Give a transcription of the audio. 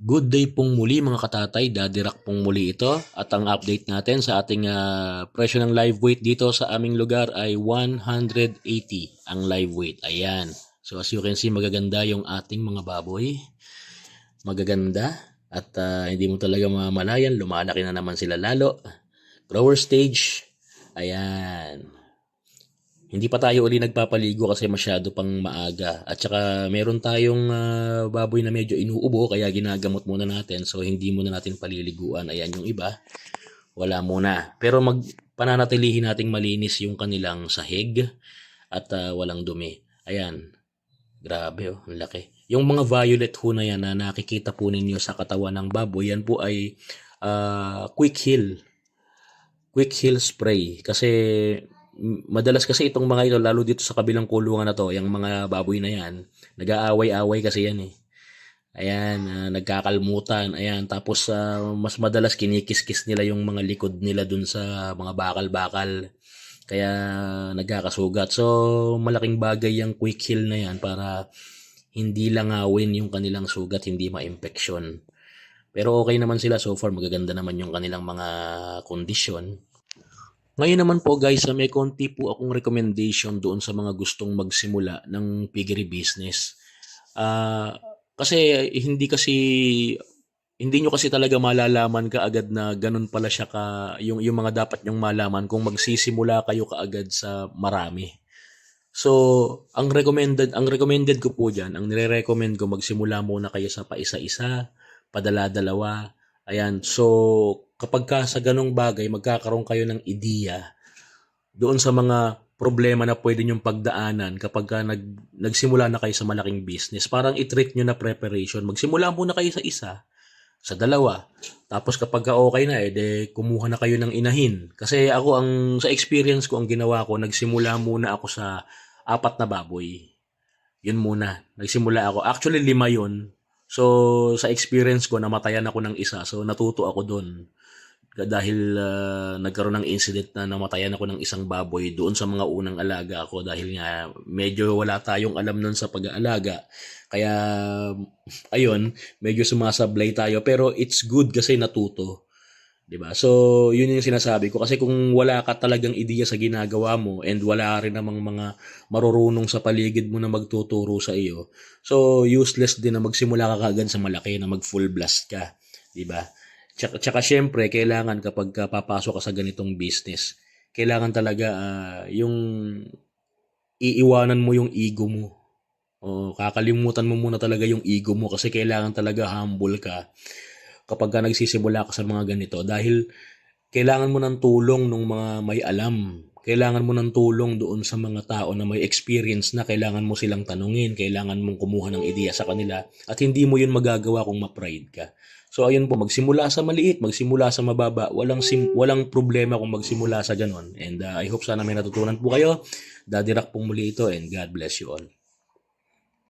Good day pong muli mga katatay, Daddy Rock pong muli ito at ang update natin sa ating presyo ng live weight dito sa aming lugar ay 180 ang live weight. Ayan. So as you can see, magaganda yung ating mga baboy. Magaganda at hindi mo talaga mamalayan, lumalaki na naman sila lalo. Grower stage. Ayan. Hindi pa tayo uli nagpapaligo kasi masyado pang maaga. At saka meron tayong baboy na medyo inuubo kaya ginagamot muna natin. So hindi muna natin paliliguan. Ayan yung iba. Wala muna. Pero pananatilihin nating malinis yung kanilang sahig at walang dumi. Ayan. Grabe oh, ang laki. Yung mga violet ho na yan na nakikita po ninyo sa katawan ng baboy, yan po ay quick heal. Quick heal spray. Kasi madalas kasi itong mga ito, lalo dito sa kabilang kulungan na to, yung mga baboy na yan, nag-aaway-away kasi yan eh. Ayan, nagkakalmutan. Ayan, tapos mas madalas kinikis-kis nila yung mga likod nila dun sa mga bakal-bakal. Kaya nagkakasugat. So, malaking bagay yung quick heal na yan para hindi langawin yung kanilang sugat, hindi ma-infection. Pero okay naman sila so far, magaganda naman yung kanilang mga kondisyon. Ngayon naman po guys, may konti po akong recommendation doon sa mga gustong magsimula ng piggery business. Kasi hindi nyo kasi talaga malalaman kaagad na ganun pala siya yung mga dapat nyong malaman kung magsisimula kayo kaagad sa marami. So, ang recommended ko po diyan, ang nire-recommend ko magsimula muna kayo sa paisa-isa, padala-dalawa. Ayan. So, kapag ka sa ganung bagay magkakaroon kayo ng ideya doon sa mga problema na pwede nyong pagdaanan kapag ka nagsimula na kayo sa malaking business. Parang i-treat nyo na preparation. Magsimula muna kayo sa isa, sa dalawa. Tapos kapag ka okay na, kumuha na kayo ng inahin. Kasi ako, sa experience ko, ang ginawa ko, nagsimula muna ako sa 4 na baboy. Yun muna. Nagsimula ako. Actually, 5 yun. So, sa experience ko, namatayan ako ng isa. So, natuto ako doon. Dahil nagkaroon ng incident na namatayan ako ng isang baboy doon sa mga unang alaga ako dahil nga medyo wala tayong alam nun sa pag-aalaga. Kaya ayun, medyo sumasablay tayo pero it's good kasi natuto. 'Di ba? So, yun yung sinasabi ko kasi kung wala ka talagang ideya sa ginagawa mo and wala rin namang mga marurunong sa paligid mo na magtuturo sa iyo. So, useless din na magsimula ka kaagad sa malaki na mag full blast ka, 'di ba? Tsaka syempre, kailangan kapag papasok ka sa ganitong business, kailangan talaga yung iiwanan mo yung ego mo. O kakalimutan mo muna talaga yung ego mo kasi kailangan talaga humble ka kapag ka nagsisimula ka sa mga ganito dahil kailangan mo ng tulong ng mga may alam. Kailangan mo ng tulong doon sa mga tao na may experience na kailangan mo silang tanungin, kailangan mong kumuha ng ideya sa kanila at hindi mo yun magagawa kung ma-pride ka. So ayun po, magsimula sa maliit, magsimula sa mababa, walang problema kung magsimula sa ganon. And I hope sana may natutunan po kayo. Daddy Rock pong muli ito and God bless you all.